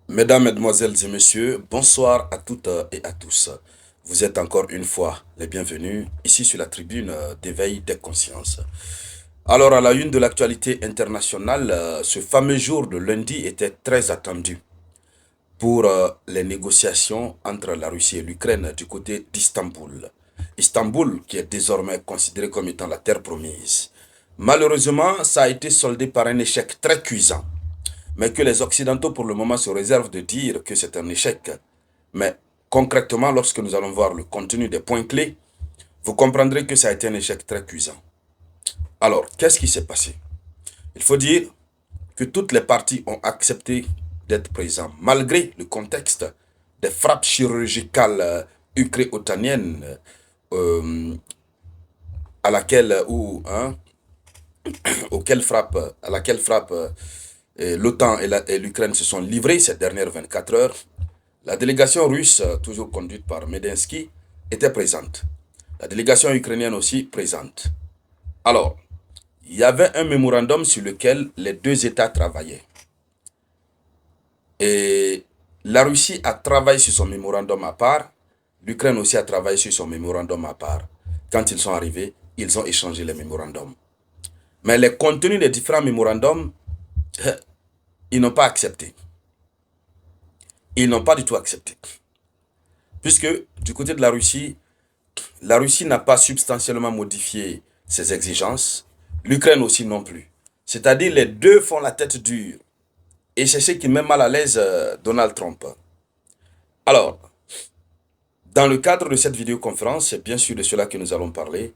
Mesdames, Mesdemoiselles et Messieurs, bonsoir à toutes et à tous. Vous êtes encore une fois les bienvenus ici sur la tribune d'éveil des consciences. Alors, à la une de l'actualité internationale, ce fameux jour de lundi était très attendu pour les négociations entre la Russie et l'Ukraine du côté d'Istanbul. Istanbul, qui est désormais considéré comme étant la terre promise. Malheureusement, ça a été soldé par un échec très cuisant, mais que les Occidentaux pour le moment se réservent de dire que c'est un échec. Mais concrètement, lorsque nous allons voir le contenu des points clés, vous comprendrez que ça a été un échec très cuisant. Alors, qu'est-ce qui s'est passé? Il faut dire que toutes les parties ont accepté d'être présentes, malgré le contexte des frappes chirurgicales ukrainiennes euh, à laquelle ou hein, à laquelle frappe l'OTAN et l'Ukraine se sont livrés ces dernières 24 heures. La délégation russe, toujours conduite par Medensky, était présente. La délégation ukrainienne aussi présente. Alors, il y avait un mémorandum sur lequel les deux États travaillaient. Et la Russie a travaillé sur son mémorandum à part, l'Ukraine aussi a travaillé sur son mémorandum à part. Quand ils sont arrivés, ils ont échangé les mémorandums. Mais les contenus des différents mémorandums, ils n'ont pas accepté. Ils n'ont pas du tout accepté. Puisque du côté de la Russie n'a pas substantiellement modifié ses exigences, l'Ukraine aussi non plus. C'est-à-dire les deux font la tête dure. Et c'est ce qui met mal à l'aise Donald Trump. Alors, dans le cadre de cette vidéoconférence, c'est bien sûr de cela que nous allons parler.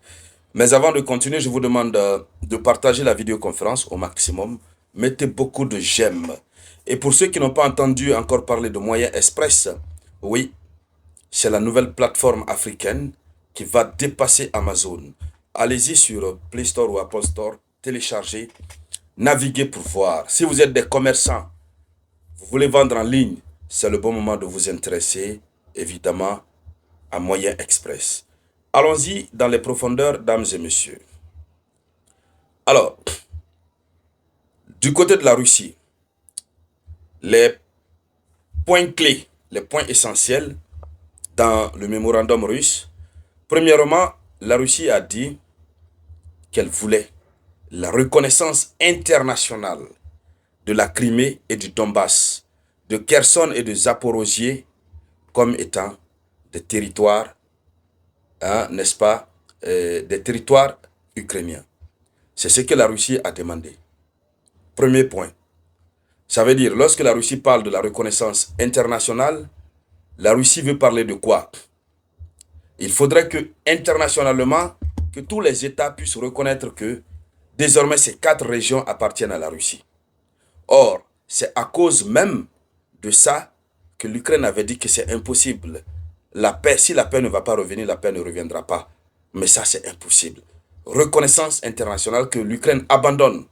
Mais avant de continuer, je vous demande de partager la vidéoconférence au maximum. Mettez beaucoup de j'aime. Et pour ceux qui n'ont pas entendu encore parler de Moyen Express, oui, c'est la nouvelle plateforme africaine qui va dépasser Amazon. Allez-y sur Play Store ou Apple Store, téléchargez, naviguez pour voir. Si vous êtes des commerçants, vous voulez vendre en ligne, c'est le bon moment de vous intéresser, évidemment, à Moyen Express. Allons-y dans les profondeurs, dames et messieurs. Alors, du côté de la Russie, les points clés, les points essentiels dans le mémorandum russe. Premièrement, la Russie a dit qu'elle voulait la reconnaissance internationale de la Crimée et du Donbass, de Kherson et de Zaporozhye comme étant des territoires, hein, n'est-ce pas, des territoires ukrainiens. C'est ce que la Russie a demandé. Premier point. Ça veut dire, lorsque la Russie parle de la reconnaissance internationale, la Russie veut parler de quoi? Il faudrait que, internationalement, que tous les États puissent reconnaître que désormais ces quatre régions appartiennent à la Russie. Or, c'est à cause même de ça que l'Ukraine avait dit que c'est impossible. La paix, si la paix ne va pas revenir, la paix ne reviendra pas. Mais ça, c'est impossible. Reconnaissance internationale que l'Ukraine abandonne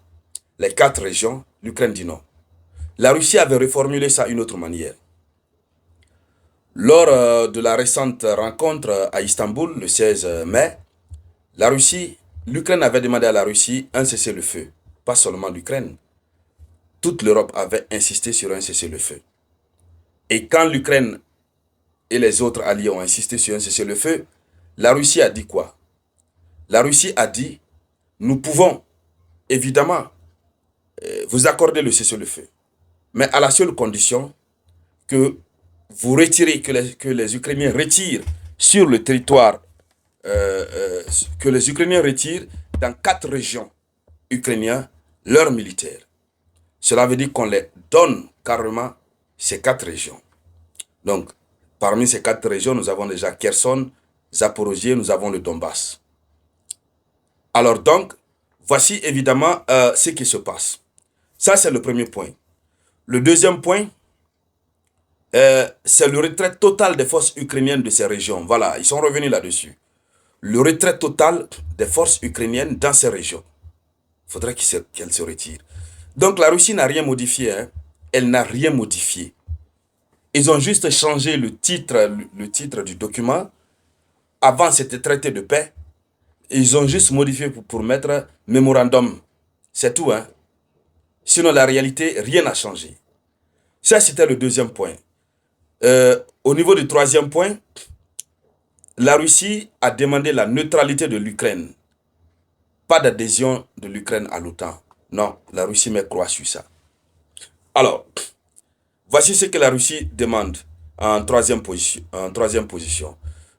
les quatre régions, l'Ukraine dit non. La Russie avait reformulé ça d'une autre manière. Lors de la récente rencontre à Istanbul, le 16 mai, l'Ukraine avait demandé à la Russie un cessez-le-feu. Pas seulement l'Ukraine. Toute l'Europe avait insisté sur un cessez-le-feu. Et quand l'Ukraine et les autres alliés ont insisté sur un cessez-le-feu, la Russie a dit quoi? La Russie a dit, nous pouvons évidemment vous accorder le cessez-le-feu, mais à la seule condition que vous retirez, que les Ukrainiens retirent sur le territoire, que les Ukrainiens retirent dans quatre régions ukrainiennes leurs militaires. Cela veut dire qu'on les donne carrément ces quatre régions. Donc, parmi ces quatre régions, nous avons déjà Kherson, Zaporozhye, nous avons le Donbass. Alors donc, voici évidemment ce qui se passe. Ça, c'est le premier point. Le deuxième point, c'est le retrait total des forces ukrainiennes de ces régions. Voilà, ils sont revenus là-dessus. Le retrait total des forces ukrainiennes dans ces régions. Il faudrait qu'elles se retirent. Donc la Russie n'a rien modifié. Hein. Elle n'a rien modifié. Ils ont juste changé le titre du document. Avant, c'était traité de paix. Ils ont juste modifié pour mettre mémorandum. C'est tout. Hein. Sinon, la réalité, rien n'a changé. Ça, c'était le deuxième point. Au niveau du troisième point, la Russie a demandé la neutralité de l'Ukraine. Pas d'adhésion de l'Ukraine à l'OTAN. Non, la Russie met croix sur ça. Alors, voici ce que la Russie demande en troisième position.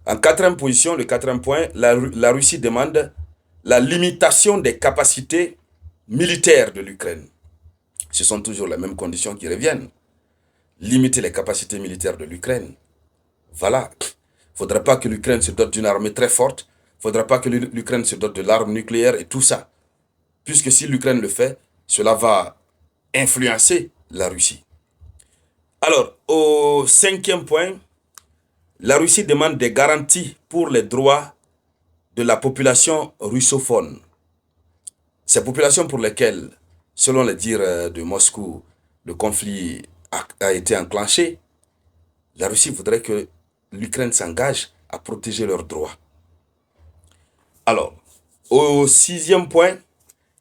En quatrième position, le quatrième point, la Russie demande la limitation des capacités militaires de l'Ukraine. Ce sont toujours les mêmes conditions qui reviennent. Limiter les capacités militaires de l'Ukraine. Voilà. Il ne faudrait pas que l'Ukraine se dote d'une armée très forte. Il ne faudrait pas que l'Ukraine se dote de l'arme nucléaire et tout ça. Puisque si l'Ukraine le fait, cela va influencer la Russie. Alors, au cinquième point, la Russie demande des garanties pour les droits de la population russophone. Ces populations pour lesquelles, selon les dires de Moscou, le conflit a été enclenché, la Russie voudrait que l'Ukraine s'engage à protéger leurs droits. Alors, au sixième point,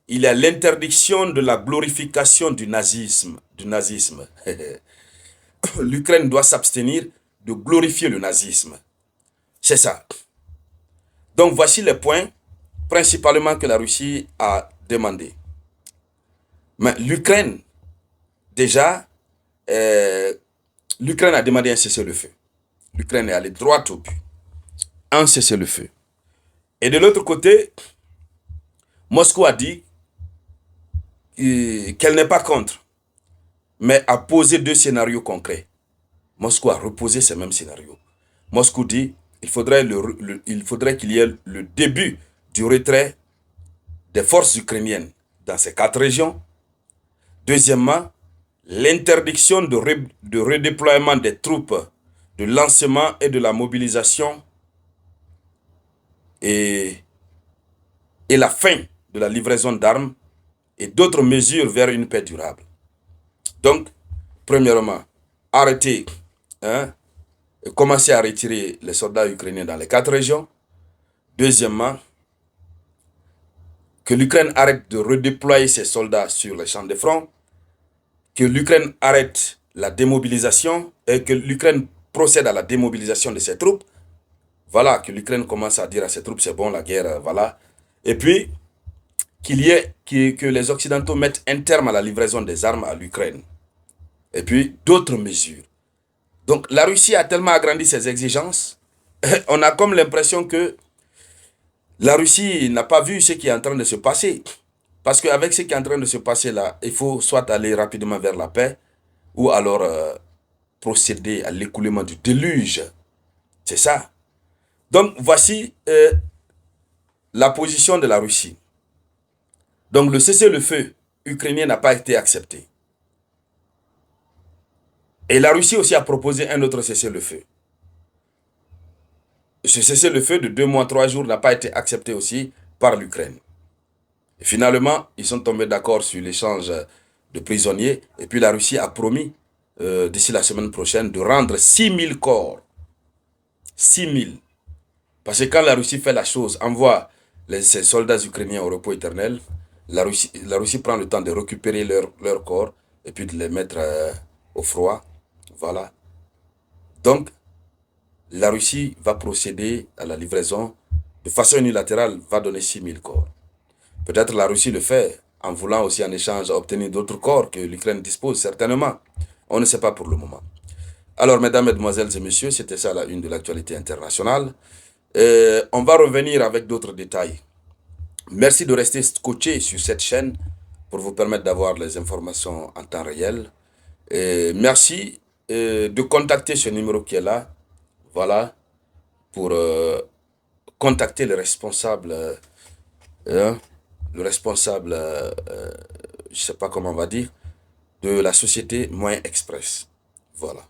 il y a l'interdiction de la glorification du nazisme. L'Ukraine doit s'abstenir de glorifier le nazisme. C'est ça. Donc voici les points principalement que la Russie a demandé. Mais l'Ukraine, déjà, l'Ukraine a demandé un cessez-le-feu. L'Ukraine est allée droit au but. Un cessez-le-feu. Et de l'autre côté, Moscou a dit qu'elle n'est pas contre, mais a posé deux scénarios concrets. Moscou a reposé ces mêmes scénarios. Moscou dit qu'il faudrait qu'il y ait le début du retrait des forces ukrainiennes dans ces 4 régions. Deuxièmement, l'interdiction de redéploiement des troupes, de lancement et de la mobilisation et la fin de la livraison d'armes et d'autres mesures vers une paix durable. Donc, premièrement, arrêter, commencer à retirer les soldats ukrainiens dans les 4 régions. Deuxièmement, que l'Ukraine arrête de redéployer ses soldats sur les champs de front, que l'Ukraine arrête la démobilisation et que l'Ukraine procède à la démobilisation de ses troupes. Voilà, que l'Ukraine commence à dire à ses troupes, c'est bon, la guerre, voilà. Et puis, que les Occidentaux mettent un terme à la livraison des armes à l'Ukraine. Et puis, d'autres mesures. Donc, la Russie a tellement agrandi ses exigences, on a comme l'impression que la Russie n'a pas vu ce qui est en train de se passer. Parce qu'avec ce qui est en train de se passer là, il faut soit aller rapidement vers la paix, ou alors procéder à l'écoulement du déluge. C'est ça. Donc, voici la position de la Russie. Donc, le cessez-le-feu ukrainien n'a pas été accepté. Et la Russie aussi a proposé un autre cessez-le-feu. Ce cessez-le-feu de 2 mois, 3 jours n'a pas été accepté aussi par l'Ukraine. Et finalement, ils sont tombés d'accord sur l'échange de prisonniers. Et puis la Russie a promis, d'ici la semaine prochaine, de rendre 6000 corps. 6000. Parce que quand la Russie fait la chose, envoie ses soldats ukrainiens au repos éternel, la Russie prend le temps de récupérer leur corps et puis de les mettre au froid. Voilà. Donc, la Russie va procéder à la livraison de façon unilatérale, va donner 6000 corps. Peut-être la Russie le fait en voulant aussi en échange obtenir d'autres corps que l'Ukraine dispose, certainement. On ne sait pas pour le moment. Alors, mesdames, mesdemoiselles et messieurs, c'était ça la une de l'actualité internationale. On va revenir avec d'autres détails. Merci de rester scotché sur cette chaîne pour vous permettre d'avoir les informations en temps réel. Merci de contacter ce numéro qui est là. Voilà, pour contacter le responsable, je ne sais pas comment on va dire, de la société Moyen Express. Voilà.